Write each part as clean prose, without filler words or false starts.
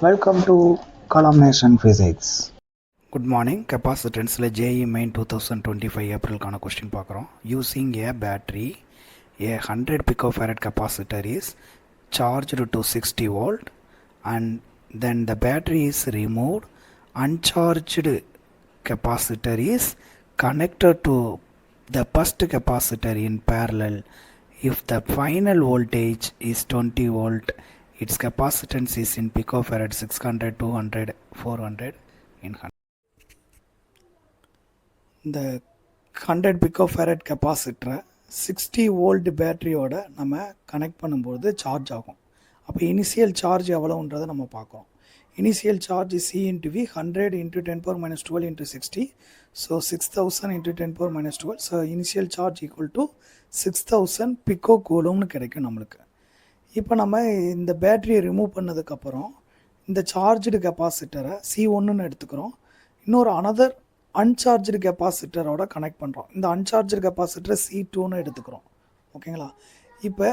Welcome to Columnation Physics. Good morning. Capacitance JE Main 2025 April கான question பார்க்குறோம். Using a battery, a 100 picofarad capacitor is charged to 60 volt and then the battery is removed. Uncharged capacitor is connected to the first capacitor in parallel. If the final voltage is 20 volt, its capacitance is in picofarad 600, 200, 400 in 100. இந்த 100 பிகோஃபேரட் கெப்பாசிட்டரை 60 volt பேட்டரியோட நம்ம connect பண்ணும்போது charge ஆகும். அப்போ initial charge எவ்வளோன்றதை நம்ம பார்க்குறோம். Initial charge C into V 100 into 10 power minus 12 into 60. So 6000 into 10 power minus 12. So initial charge equal to 6000 pico கூலும்னு கிடைக்கும் நம்மளுக்கு. இப்போ நம்ம இந்த பேட்டரியை ரிமூவ் பண்ணதுக்கப்புறம் இந்த சார்ஜ்டு கெப்பாசிட்டரை C1ன்னு எடுத்துக்கிறோம். இன்னொரு அனதர் அன்சார்ஜ்டு கெப்பாசிட்டரோட கனெக்ட் பண்ணுறோம். இந்த அன்சார்ஜ்டு கெப்பாசிட்டரை C2ன்னு எடுத்துக்கிறோம். ஓகேங்களா? இப்போ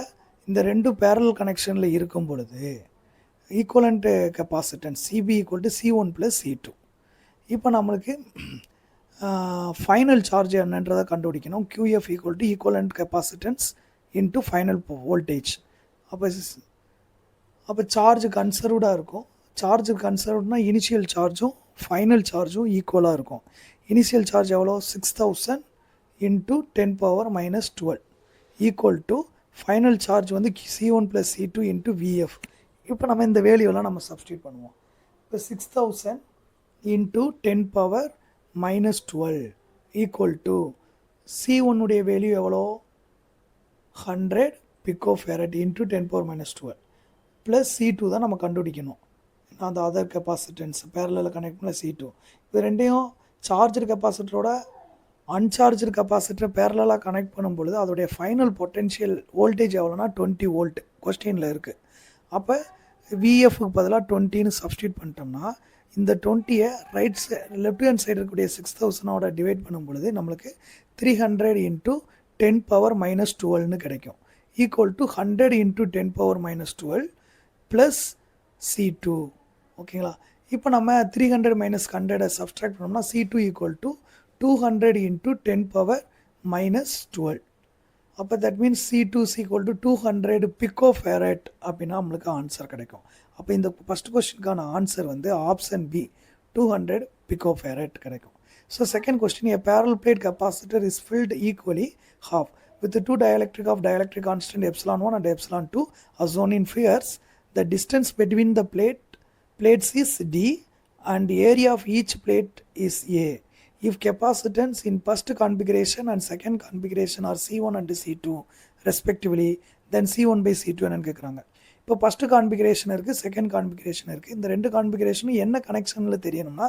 இந்த ரெண்டு பேரல் கனெக்ஷனில் இருக்கும் பொழுது equivalent capacitance CB equal to C1 + C2. இப்போ நம்மளுக்கு ஃபைனல் சார்ஜ் என்னன்றதை கண்டுபிடிக்கணும். QF equal to equivalent capacitance into final voltage. அப்போ சார்ஜ் கன்சர்வ்டாக இருக்கும். சார்ஜ் கன்சர்வ்ட்னா இனிஷியல் சார்ஜும் ஃபைனல் சார்ஜும் ஈக்குவலாக இருக்கும். இனிஷியல் சார்ஜ் எவ்வளோ 6000 into 10 power minus 12 equal to final charge வந்து C1 + C2 into VF. இப்போ நம்ம இந்த வேல்யூலாம் நம்ம சப்ஸ்டியூட் பண்ணுவோம். இப்போ 6000 into 10 power minus 12 equal to C1 உடைய வேல்யூ எவ்வளோ 100 picofarad into 10 power minus 12 plus C2 தான் நம்ம கண்டுபிடிக்கணும். அந்த அதர் கெப்பாசிட்டன்ஸ் பேரலில் கனெக்ட் பண்ண C2. இது ரெண்டையும் சார்ஜர் கெப்பாசிட்டரோட அன்சார்ஜர் கெப்பாசிட்டரை பேரலாக கனெக்ட் பண்ணும் பொழுது அதோடைய ஃபைனல் பொட்டென்ஷியல் வோல்டேஜ் எவ்வளோனா 20 வோல்ட் கொஸ்டினில் இருக்குது. அப்போ VFக்கு பதிலாக 20ன்னு சப்ஸ்டியூட் பண்ணிட்டோம்னா இந்த 20யை லெஃப்ட் ஹேண்ட் சைடு இருக்கக்கூடிய 6000ஓட டிவைட் பண்ணும் பொழுது நம்மளுக்கு 300 into 10 power minus 12ன்னு கிடைக்கும். Equal to 100 into 10 power minus 12 plus C2. ஓகேங்களா? இப்போ நம்ம 300 minus 100 சப்ஸ்ட்ராக்ட் பண்ணோம்னா C2 equal to 200 into 10 power minus 12. அப்போ that means C2 is equal to 200 picofarad அப்படின்னா நம்மளுக்கு ஆன்சர் கிடைக்கும். அப்போ இந்த ஃபஸ்ட் கொஸ்டினுக்கான ஆன்சர் வந்து ஆப்ஷன் B 200 picofarad கிடைக்கும். So second question, a parallel plate capacitor is filled equally half with the two dielectric constant epsilon 1 and epsilon 2 as shown in figures. The distance between the plates is D and area of each plate is A. If capacitance in first configuration and second configuration are C1 and C2 respectively, then C1 by C2 என்னன்னு கேட்குறாங்க. இப்போ first configuration இருக்குது, second configuration இருக்குது. இந்த ரெண்டு கான்ஃபிகரேஷனும் என்ன கனெக்ஷனில் தெரியணும்னா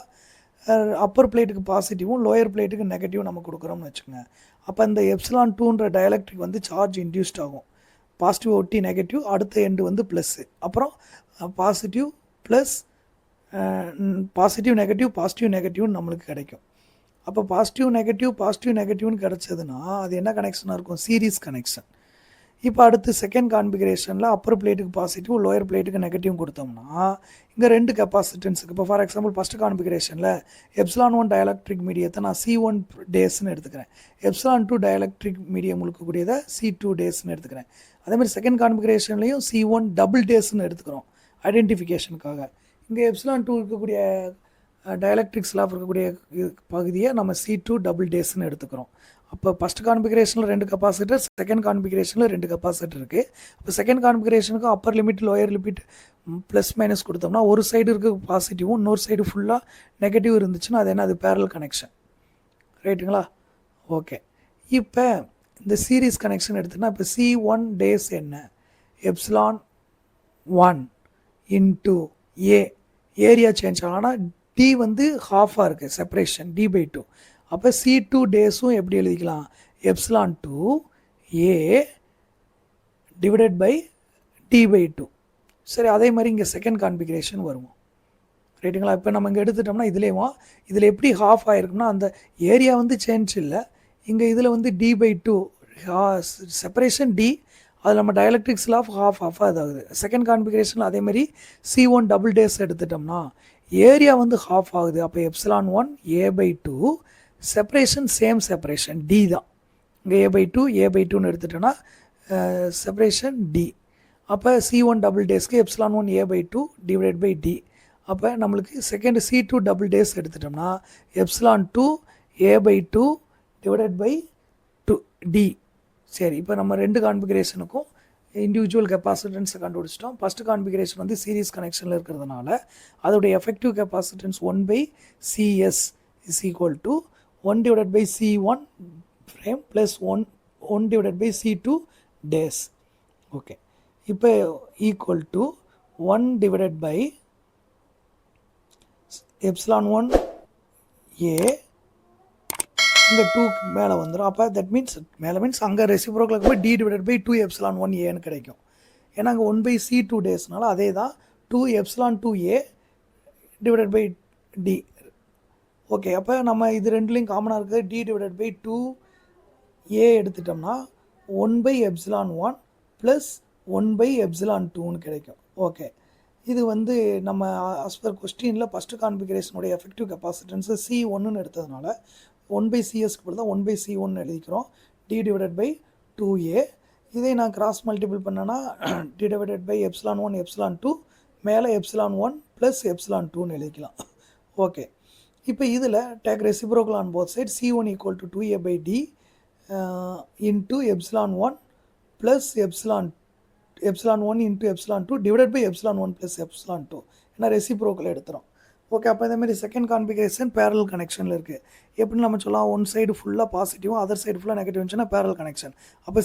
அப்பர் பிளேட்டுக்கு பாசிட்டிவும் லோயர் பிளேட்டுக்கு நெகட்டிவும் நம்ம கொடுக்குறோம்னு வச்சுக்கோங்க. அப்போ இந்த எப்சிலான் 2ன்ற டயலக்ட்ரிக் வந்து சார்ஜ் இன்டியூஸ்ட் ஆகும். பாசிட்டிவ் ஒட்டி நெகட்டிவ், அடுத்த எண்டு வந்து ப்ளஸ்ஸு, அப்புறம் பாசிட்டிவ் ப்ளஸ் பாசிட்டிவ் நெகட்டிவ்னு நம்மளுக்கு கிடைக்கும். அப்போ பாசிட்டிவ் நெகட்டிவ்னு கிடச்சதுன்னா அது என்ன கனெக்ஷனாக இருக்கும்? Series connection. இப்போ அடுத்து செகண்ட் கான்ஃபிகரேஷனில் அப்பர் பிளேட்டுக்கு பாசிட்டிவ் லோயர் பிளேட்டுக்கு நெகட்டிவ் கொடுத்தோம்னா இங்கே ரெண்டு கெப்பாசிட்டன்ஸுக்கு இப்போ ஃபார் எக்ஸாம்பிள் ஃபஸ்ட் கான்ஃபிகரேஷனில் எப்சிலான் 1 டயலக்ட்ரிக் மீடியத்தை நான் C1 டேஸ்ன்னு எடுத்துக்கிறேன். எப்சிலான் 2 டயலக்ட்ரிக் மீடியம் இருக்கக்கூடியதை C2 டேஸ்ன்னு எடுத்துக்கிறேன். அதேமாதிரி செகண்ட் கான்ஃபிகரேஷன்லையும் C1 டபுள் டேஸ்ன்னு எடுத்துக்கிறோம் ஐடென்டிஃபிகேஷனுக்காக. இங்கே எப்சிலான் 2 இருக்கக்கூடிய டயலக்ட்ரிக் ஸ்லாப் இருக்கக்கூடிய பகுதியை நம்ம C2 டபுள் டேஸ்ன்னு எடுத்துக்கிறோம். அப்போ ஃபஸ்ட் கான்ஃபிகரேஷனில் ரெண்டு கெப்பாசிட்டர், செகண்ட் கான்ஃபிகரேஷனில் ரெண்டு கெப்பாசிட்டர் இருக்குது. இப்போ செகண்ட் கான்ஃபிகரேஷனுக்கு upper limit lower limit plus minus கொடுத்தோம்னா ஒரு சைடு இருக்க பாசிட்டிவும் இன்னொரு சைடு ஃபுல்லாக நெகட்டிவ் இருந்துச்சுன்னா அது என்ன? அது பேரல் கனெக்ஷன். ரைட்டுங்களா? ஓகே. இப்போ இந்த சீரீஸ் கனெக்ஷன் எடுத்துன்னா இப்போ C1 டேஸ் என்ன? Epsilon 1 into A area change ஆனால் D வந்து ஹாஃபாக இருக்குது செப்பரேஷன் D/2. அப்போ C2 டேஸும் எப்படி எழுதிக்கலாம்? Epsilon 2 A divided by D/2. சரி, அதே மாதிரி இங்கே செகண்ட் கான்ஃபிகரேஷன் வருவோம். ரைட்டுங்களா? இப்போ நம்ம இங்கே எடுத்துட்டோம்னா இதில் எப்படி ஹாஃப் ஆகிருக்கும்னா அந்த ஏரியா வந்து சேஞ்ச் இல்லை. இங்கே இதில் வந்து D/2 செப்பரேஷன் D, அது நம்ம டயலக்ட்ரிக்ஸில் ஆஃப் ஆகுது. செகண்ட் கான்ஃபிகரேஷனில் அதேமாதிரி C1 டபுள் டேஸ் எடுத்துட்டோம்னா ஏரியா வந்து ஹாஃப் ஆகுது. அப்போ ε1 A/2 separation same separation D தான். இங்கே A/2 A/2ன்னு எடுத்துட்டோன்னா செப்பரேஷன் D. அப்போ C1 டபுள் டேஸ்க்கு ε1 A/2 டிவைடட் பை D. அப்போ நம்மளுக்கு செகண்ட் C2 டபுள் டேஸ் எடுத்துட்டோம்னா ε2 A/2 டிவைடட் பை 2D. சரி, இப்போ நம்ம ரெண்டு கான்ஃபிகரேஷனுக்கும் இண்டிவிஜுவல் கெப்பாசிட்டன்ஸை கண்டுபிடிச்சிட்டோம். ஃபஸ்ட்டு கான்ஃபிகரேஷன் வந்து சீரிஸ் கனெக்ஷனில் இருக்கிறதுனால அதோடைய effective capacitance 1/CS is equal to 1 divided by C1 frame plus 1 divided by C2 dash. Okay, இப்போ equal to 1 divided by ε1 A இங்கே 2க்கு மேலே வந்துடும். அப்போ தட் மீன்ஸ் மேலே மீன்ஸ் அங்கே ரெசிப்ரோக்கலுக்கு போய் D டிவைடட் பை 2 ε1 Aன்னு கிடைக்கும். ஏன்னா அங்கே 1/C2 டேஸ்னால அதே தான் 2 ε2 A divided by D. Okay, அப்போ நம்ம இது ரெண்டுலேயும் காமனாக இருக்குது. D டிவைடட் பை 2A எடுத்துட்டோம்னா 1/ε1 ப்ளஸ் 1/ε2ன்னு கிடைக்கும். ஓகே, இது வந்து நம்ம ஆஸ் பர் கொஸ்டினில் ஃபஸ்ட்டு கான்ஃபிகரேஷனுடைய எஃபெக்டிவ் கெப்பாசிட்டன்ஸு C1ன்னு எடுத்ததுனால 1/CS பதில் தான் 1/C1 எழுதிக்கிறோம். D divided by 2A. இதை நான் கிராஸ் மல்டிபிள் பண்ணேன்னா D டிவைடட் பை ε1 ε2 மேலே ε1 ப்ளஸ் ε2ன்னு எழுதிக்கலாம். ஓகே, இப்போ இதில் take reciprocal on both side C1 equal to 2A/D into ε1 plus ε1 into ε2 divided by ε1 plus ε2. ஏன்னா ரெசிப்ரோக்கல் எடுத்துகிறோம். ஓகே, அப்போ இதேமாதிரி செகண்ட் கான்ஃபிகரேஷன் பேரல் கனெக்ஷனில் இருக்குது. எப்படி நம்ம சொல்லலாம், ஒன் சைடு ஃபுல்லாக பாசிட்டிவும் அதர் சைடு ஃபுல்லாக நெகட்டிவ் இருந்துச்சுன்னா பேரல் கனெக்ஷன். அப்போ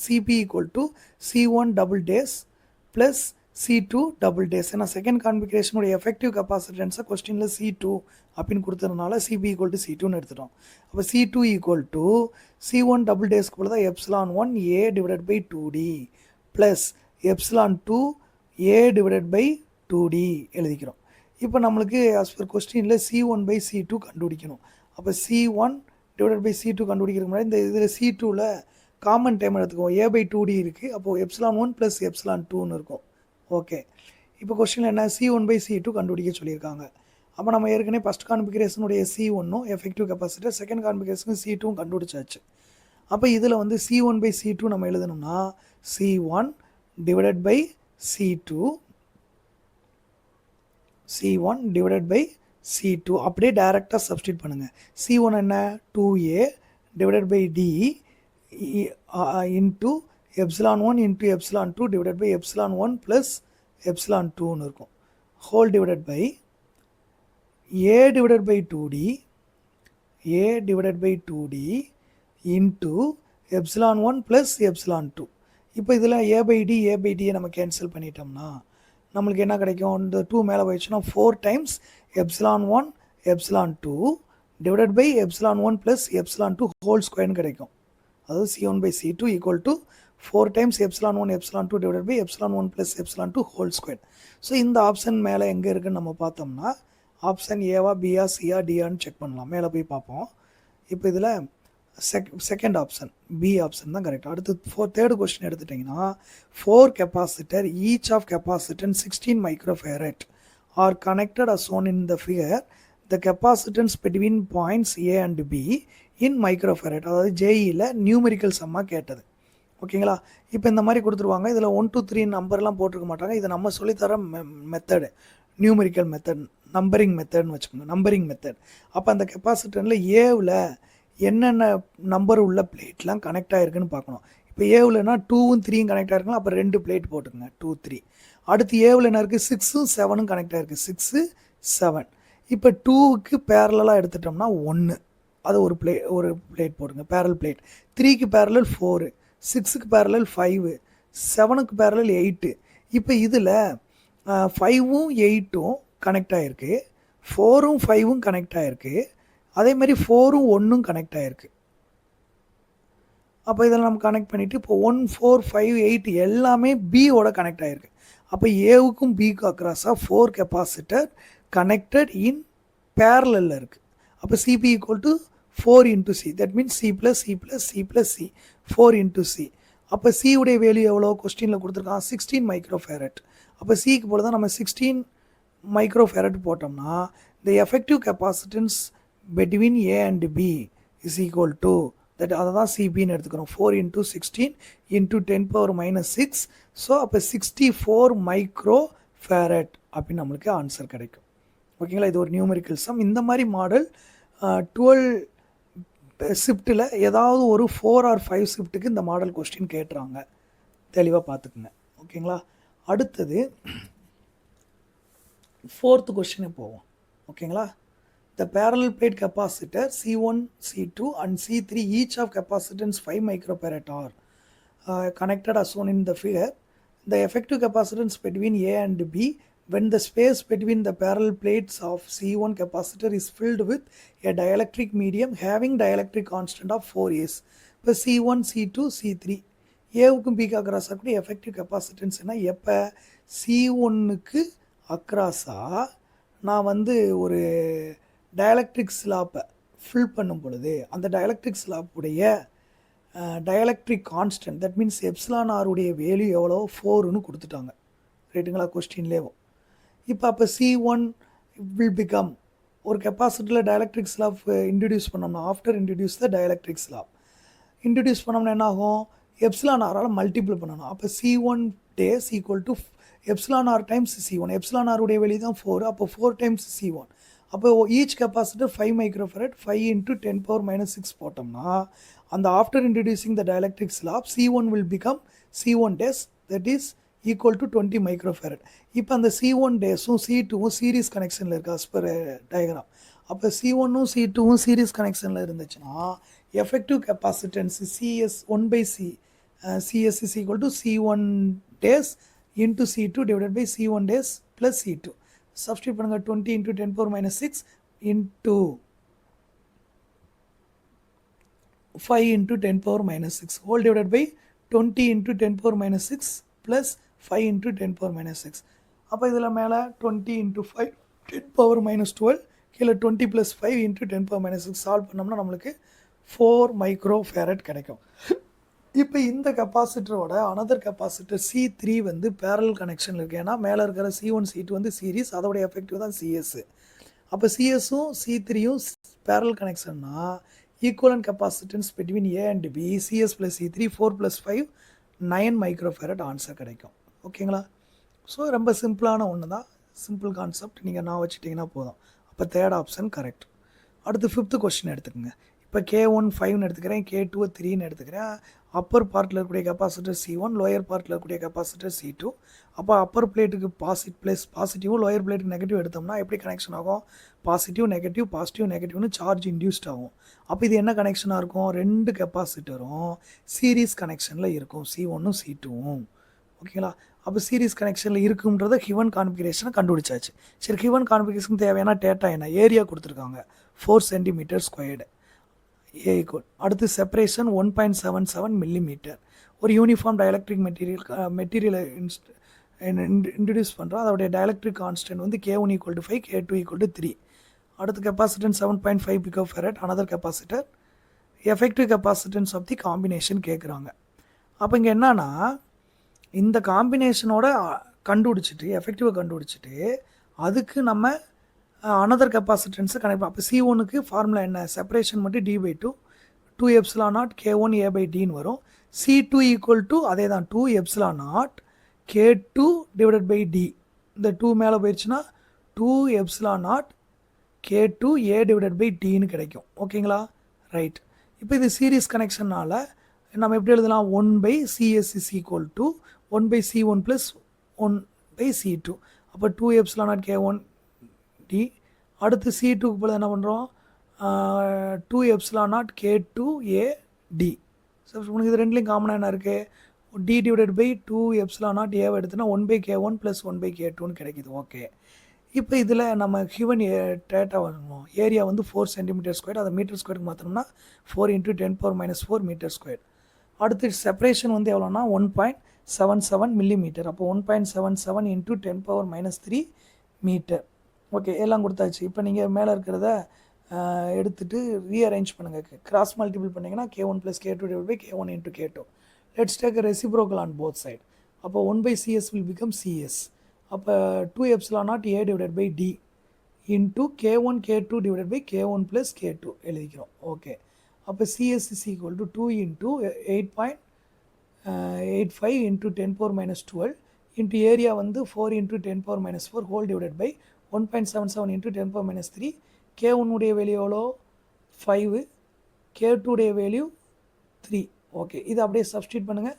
CP equal to C1 double days plus C2 double days. ஏன்னா செகண்ட் கான்ஃபிகரேஷனுடைய எஃபெக்டிவ் கெப்பாசிட்டன்ஸை கொஸ்டினில் C2 அப்படின்னு கொடுத்ததுனால CP ஈக்குவல் டு C2ன்னு எடுத்துட்டோம். அப்போ C2 equal to C1 double டேஸ்க்கு போல தான் ε1 A divided by 2D plus ε2 A divided by 2D எழுதிக்கிறோம். இப்போ நம்மளுக்கு ஆஸ் பர் கொஸ்டினில் C1/C2 கண்டுபிடிக்கணும். அப்போ C1 டிவைடட் பை C2 கண்டுபிடிக்கிறதுக்கு முன்னாடி இந்த இதில் C2வில் காமன் டைம் எடுத்துக்குவோம். A/2D இருக்குது. அப்போது ε1 ப்ளஸ் ε2ன்னு இருக்கும். ஓகே, இப்போ கொஸ்டினில் என்ன C1/C2 கண்டுபிடிக்க சொல்லியிருக்காங்க. அப்போ நம்ம ஏற்கனவே ஃபஸ்ட் கான்ஃபிகரேஷனுடைய C1ம் எஃபெக்டிவ் கெப்பாசிட்டர், செகண்ட் கான்ஃபிகரேஷனுக்கு C2ம் கண்டுபிடிச்சாச்சு. அப்போ இதில் வந்து C1/C2 நம்ம எழுதணும்னா C1 divided by C1 divided by C2 அப்படியே டைரெக்டாக சப்ஸ்டியூட் பண்ணுங்கள். C1 என்ன 2A divided by D into ε1 into ε2 divided by ε1 plus ε2ன்னு இருக்கும். Whole divided by A divided by 2D into ε1 plus ε2. இப்போ இதில் A/D நம்ம கேன்சல் பண்ணிட்டோம்னா நம்மளுக்கு என்ன கிடைக்கும், இந்த 2 மேலே போயிடுச்சுன்னா 4 times ε1 ε2 divided by ε1 plus ε2 whole ஸ்கொயர்னு கிடைக்கும். அதாவது C1/C2 equal to 4 times ε1 ε2 divided by ε1 plus ε2 whole square. So இந்த ஆப்ஷன் மேலே எங்கே இருக்குன்னு நம்ம பார்த்தோம்னா ஆப்ஷன் ஏவா பியா சியா டியான்னு செக் பண்ணலாம். மேலே போய் பார்ப்போம். இப்போ இதில் செகண்ட் ஆப்ஷன் பி ஆப்ஷன் தான் கரெக்ட். அடுத்து தேர்டு கொஸ்டின் எடுத்துட்டிங்கன்னா 4 capacitor each of capacitance 16 microfarad are connected as shown in the figure. The capacitance between points A and B in microfarad. அதாவது ஜேஇயில் நியூமெரிக்கல் சம்மாக கேட்டது. ஓகேங்களா, இப்போ இந்த மாதிரி கொடுத்துருவாங்க. இதில் 1 2 3 நம்பர்லாம் போட்டிருக்க மாட்டாங்க. இதை நம்ம சொல்லித்தர மெத்தடு நியூமெரிக்கல் மெத்தட், நம்பரிங் மெத்தட்னு வச்சுக்கோங்க, நம்பரிங் மெத்தட். அப்போ அந்த கெப்பாசிட்டரில் ஏவில் என்னென்ன நம்பர் உள்ள பிளேட்லாம் கனெக்ட் ஆகிருக்குன்னு பார்க்கணும். இப்போ ஏவில்னா 2ம் 3யும் கனெக்ட் ஆகிருக்குன்னா அப்போ 2 பிளேட் போட்டுக்கோங்க, 2 3. அடுத்து ஏவில் என்ன இருக்குது, 6ம் 7ம் கனெக்ட் ஆகிருக்கு, 6 7. இப்போ 2க்கு பேரலாக எடுத்துட்டோம்னா 1, அது ஒரு பிளேட் போடுங்க, பேரல் பிளேட். 3க்கு பேரலல் 4, 6க்கு பேரலல் 5, 7க்கு பேரலல் 8. இப்போ இதில் 5ம் 8ம் கனெக்ட் ஆகிருக்கு, 4ம் 5ம் கனெக்ட் ஆகிருக்கு, அதேமாதிரி 4ம் 1ம் கனெக்ட் ஆகிருக்கு. அப்போ இதில் நம்ம கனெக்ட் பண்ணிவிட்டு இப்போ 1 4 5 8 எல்லாமே பியோட கனெக்ட் ஆகிருக்கு. அப்போ ஏவுக்கும் பிக்கும் அக்ராஸாக 4 கெப்பாசிட்டர் கனெக்டட் இன் பேரலில் இருக்குது. அப்போ CP equal to 4 into C, that means C plus C plus C plus C 4 into C. அப்போ C உடைய வேல்யூ எவ்வளோ கொஸ்டினில் கொடுத்துருக்கான் 16 மைக்ரோஃபேரட். அப்போ சிக்கு போல தான் நம்ம 16 மைக்ரோஃபேரட் போட்டோம்னா the effective capacitance between A and B is equal to that அதை தான் சிபின்னு எடுத்துக்கிறோம் 4 into 16 into 10 power minus 6. So அப்போ 64 மைக்ரோஃபேரட் அப்படின்னு நம்மளுக்கு ஆன்சர் கிடைக்கும். ஓகேங்களா, இது ஒரு நியூமெரிக்கல் சம். இந்த மாதிரி மாடல் 12 ஷிஃப்ட்டில் ஏதாவது ஒரு 4 or 5 ஷிஃப்ட்டுக்கு இந்த மாடல் கொஸ்டின் கேட்டுறாங்க, தெளிவாக பார்த்துக்குங்க. ஓகேங்களா, அடுத்தது 4th கொஸ்டினே போவோம். ஓகேங்களா, the parallel plate capacitor C1, C2 and C3 each of capacitance 5 microfarad are connected as shown in the figure. The effective capacitance between A and B when the space between the parallel plates of C1 capacitor is filled with a dielectric medium having dielectric constant of 4S. இப்போ C1, C2, C3 ஏவுக்கும் பிக்கு அக்ராஸாக கூட effective கெப்பாசிட்டன்ஸ்னா எப்போ C1க்கு அக்ராஸாக நான் வந்து ஒரு dielectric ஸ்லாப்பை fill பண்ணும் பொழுது அந்த டயலக்ட்ரிக் ஸ்லாப்புடைய dielectric constant that means epsilon ஆருடைய வேல்யூ எவ்வளோ 4ன்னு கொடுத்துட்டாங்க. ரைட்டுங்களா, கொஸ்டின்லேயும். இப்போ அப்போ C1 வில் பிகம் ஒரு கெப்பாசிட்டியில் டயலக்ட்ரிக் ஸ்லாப் இன்ட்ரடியூஸ் பண்ணோம்னா ஆஃப்டர் இன்ட்ரடியூஸ் த டயலக்ட்ரிக் ஸ்லாப் இன்ட்ரடியூஸ் பண்ணோம்னா என்ன ஆகும், எப்சிலான் ஆரால் மல்டிபிள் பண்ணணும். அப்போ C1 days equal to epsilon r times C1. Epsilon ஆருடைய வேல்யூ தான் 4, அப்போ 4 times C1. அப்போ each capacitor 5 microfarad 5 into 10 power minus 6 போட்டோம்னா அந்த after introducing the dielectric slab C1 will become C1 days that is equal to 20 microfarad. இப்போ அந்த C1 daysம் C2வும் series கனெக்ஷனில் இருக்கா as per diagram. அப்போ C1ம் C2வும் சீரீஸ் கனெக்ஷனில் இருந்துச்சுன்னா effective capacitance CS 1/C CS is equal to C1 days into C2 divided by C1 days plus C2. Substitute பண்ணுங்க 20 into 10 power minus 6 into 5 into 10 power minus 6 whole divided by 20 into 10 power minus 6 plus 5 into 10 power minus 6. அப்போ இதில் மேலே 20 into 5 10 power minus 12 கீழே 20 plus 5 into 10 power minus 6 solve பண்ணோம்னா நம்மளுக்கு 4 microfarad கிடைக்கும். இப்போ இந்த கெப்பாசிட்டரோட அனதர் கெப்பாசிட்டர் C3 வந்து பேரல் கனெக்ஷன் இருக்குது. ஏன்னா மேலே இருக்கிற C1 C2 வந்து சீரீஸ், அதோடைய எஃபெக்டிவ் தான் CS. அப்போ சிஎஸும் C3யும் பேரல் கனெக்ஷன்னா equivalent capacitance between A and B CS plus C3 4 plus 5 9 microfarad answer கிடைக்கும். ஓகேங்களா, ஸோ ரொம்ப சிம்பிளான ஒன்று தான், சிம்பிள் கான்செப்ட், நீங்கள் நான் வச்சுட்டிங்கன்னா போதும். அப்போ தேர்ட் ஆப்ஷன் கரெக்ட். அடுத்து 5th கொஸ்டின் எடுத்துக்கோங்க. இப்போ K1 5ன்னு எடுத்துக்கிறேன், K2 3ன்னு எடுத்துக்கிறேன். அப்பர் பார்ட்டில் இருக்கக்கூடிய கெப்பாசிட்டர் C1, லோயர் பார்ட்டில் இருக்கக்கூடிய கெப்பாசிட்டர் C2. அப்போ அப்பர் பிளேட்டுக்கு பாசிட்டிவும் லோயர் பிளேட்டுக்கு நெகட்டிவ் எடுத்தோம்னா எப்படி கனெக்ஷன் ஆகும், பாசிட்டிவ் நெகட்டிவ்னு சார்ஜ் இன்டியூஸ்ட் ஆகும். அப்போ இது என்ன கனெக்ஷனாக இருக்கும், 2 கெப்பாசிட்டரும் சீரீஸ் கனெக்ஷனில் இருக்கும், C1ம் C2வும். ஓகேங்களா, அப்போ சீரீஸ் கனெக்ஷனில் இருக்குன்றத ஹிவன் கான்ஃபிகரேஷனை கண்டுபிடிச்சாச்சு. சரி, ஹிவன் கான்ஃபிகரேஷனுக்கு தேவையான டேட்டா என்ன, ஏரியா கொடுத்துருக்காங்க 4 cm². A equal. அடுத்து செப்பரேஷன் 1.77 millimeter. ஒரு யூனிஃபார்ம் டயலக்ட்ரிக் மெட்டீரியலை இன்ட்ரடியூஸ் பண்ணுறோம். அதோடைய டயலக்ட்ரிக் கான்ஸ்டன்ட் வந்து K1 equal to 5 K2 equal to 3. அடுத்து capacitance 7.5 picofarad another capacitor. Effective capacitance of the combination கேட்குறாங்க. அப்போ இங்கே என்னன்னா இந்த காம்பினேஷனோட கண்டுபிடிச்சிட்டு எஃபெக்டிவை கண்டுபிடிச்சிட்டு அதுக்கு நம்ம அனதர் கெப்பாசிட்டன்ஸை கனெக்ட் அப்போ C1க்கு ஃபார்முலா என்ன, செப்பரேஷன் மட்டும் D/2 2 epsilon naught K1 A/Dன்னு வரும். C2 ஈக்குவல் டு அதே தான் 2 epsilon naught K2 divided by D. இந்த 2 மேலே போயிடுச்சுன்னா 2 epsilon naught K2 A divided by Dன்னு கிடைக்கும். ஓகேங்களா, ரைட். இப்போ இது சீரீஸ் கனெக்ஷனால் நம்ம எப்படி எழுதலாம், 1/CS is equal to 1/C1 plus 1/C2. அப்போ 2 epsilon naught K1 D. அடுத்து C2க்கு போல என்ன பண்ணுறோம், 2 epsilon naught K2 A D. So உனக்கு இது ரெண்டுலேயும் காமனாக என்ன இருக்குது, D divided by 2 epsilon naught A எடுத்துனா 1/K1 + 1/K2ன்னு கிடைக்குது. ஓகே, இப்போ இதில் நம்ம ஹிவன் டேட்டா வரணும். ஏரியா வந்து 4 cm², அதை மீட்டர் ஸ்கொயருக்கு மாற்றணும்னா 4 × 10⁻⁻⁴ m². அடுத்து செப்பரேஷன் வந்து எவ்வளோனா 1.77 millimeter. அப்போ 1.77 × 10⁻³ மீட்டர். ஓகே, எல்லாம் கொடுத்தாச்சு. இப்போ நீங்கள் மேலே இருக்கிறத எடுத்துகிட்டு ரீஅரேஞ்ச் பண்ணுங்கள். கிராஸ் மல்டிபிள் பண்ணிங்கன்னா K1 + K2 / K1 × K2 let's take a reciprocal on both sides. அப்போ 1 by cs will become cs. அப்போ 2 epsilon naught a divided by d into k1 k2 divided by k1 plus k2 எழுதிக்கிறோம். Okay, அப்போ cs is equal to 2 into 8.85 into 10 power minus 12 into area வந்து 4 into 10 power minus 4 whole divided by 1.77 into 10 power minus 3. k1 உடைய value எவ்வளோ 5, k2 உடைய value 3. Okay, இது அப்படியே substitute பண்ணுங்கள்.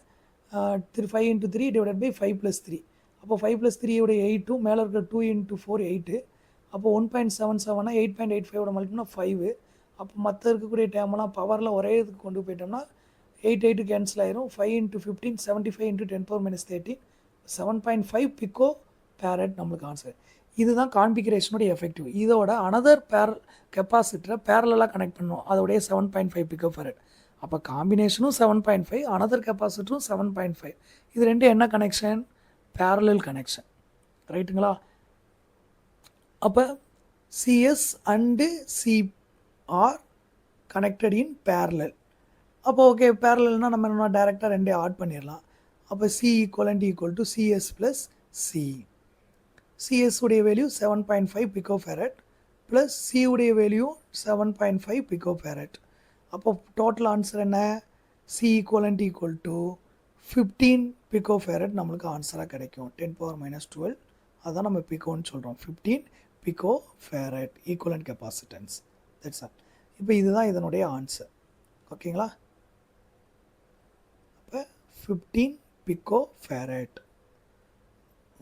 5 into 3 divided by 5 plus 3. அப்போ 5 plus 3 உடைய 8, மேலே இருக்கிற 2 into 4 8. அப்போ 1.77 8.85 மல்டிப்னா 5. அப்போ மற்ற இருக்கக்கூடிய டேம்லாம் பவரில் ஒரே இதுக்கு கொண்டு போயிட்டோம்னா 8 கேன்சல் ஆயிரும். 5 into 15 75 into 10 power minus 13 7.5 pico farad நம்மளுக்கு ஆன்சர். இதுதான் கான்ஃபிகரேஷனுடைய எஃபெக்டிவ். இதோட அனதர் கெப்பாசிட்டரை பேரலாக கனெக்ட் பண்ணணும், அதோடைய 7.5 பிகோ பேரட். அப்போ காம்பினேஷனும் 7.5, அனதர் கெப்பாசிட்டரும் 7.5. இது ரெண்டு என்ன கனெக்ஷன்? பேரலல் கனெக்ஷன், ரைட்டுங்களா? அப்போ CS and CR connected in parallel. அப்போ ஓகே, பேரலல்னால் நம்ம என்ன டைரெக்டாக ரெண்டே ஆட் பண்ணிடலாம். அப்போ C equivalent equal to CS plus C. CS உடைய value 7.5 picofarad plus C உடைய வேல்யூ 7.5 பிகோ ஃபேரட். அப்போ டோட்டல் ஆன்சர் என்ன? C equivalent equal to 15 picofarad நம்மளுக்கு ஆன்சராக கிடைக்கும். 10 power minus 12 அதுதான் நம்ம பிகோன்னு சொல்கிறோம். 15 pico farad equivalent capacitance. That's all. இப்போ இதுதான் இதனுடைய ஆன்சர். ஓகேங்களா? அப்போ 15 pico farad.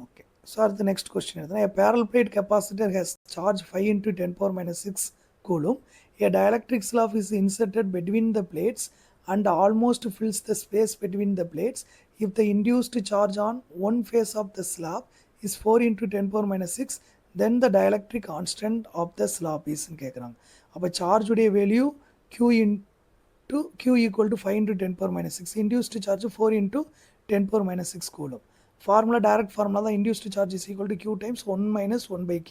Okay, so the next question is, a parallel plate capacitor has charge 5 into 10 power minus 6 coulomb. A dielectric slab is inserted between the plates and almost fills the space between the plates. If the induced charge on one face of the slab is 4 into 10 power minus 6, then the dielectric constant of the slab is கேட்குறாங்க. அப்போ charge உடைய value q equal to 5 into 10 power minus 6, induced charge 4 into 10 power minus 6 coulomb. Formula direct formula தான், induced charge is equal to q times 1 minus 1 by k.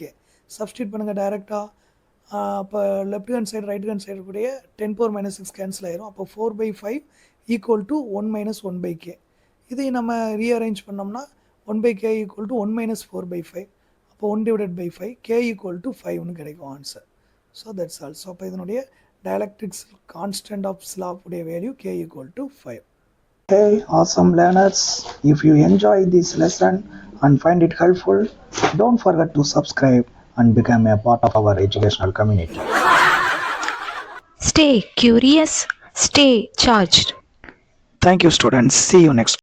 Substitute பண்ணுங்கள் டைரெக்டாக. அப்போ left hand side right hand side கூடிய 10 power minus 6 cancel ஆயிரும். அப்போ 4 by 5 equal to 1 minus 1 by k. இதை நம்ம rearrange பண்ணோம்னா 1 by k equal to 1 minus 4 by 5. அப்போ 1 divided by 5, k equal to 5னு கிடைக்கும் answer. So that's all. So அப்போ இதனுடைய dielectric constant of slab உடைய value k equal to 5. Hey, awesome learners. If you enjoy this lesson and find it helpful, don't forget to subscribe and become a part of our educational community. Stay curious, stay charged. Thank you, students. See you next.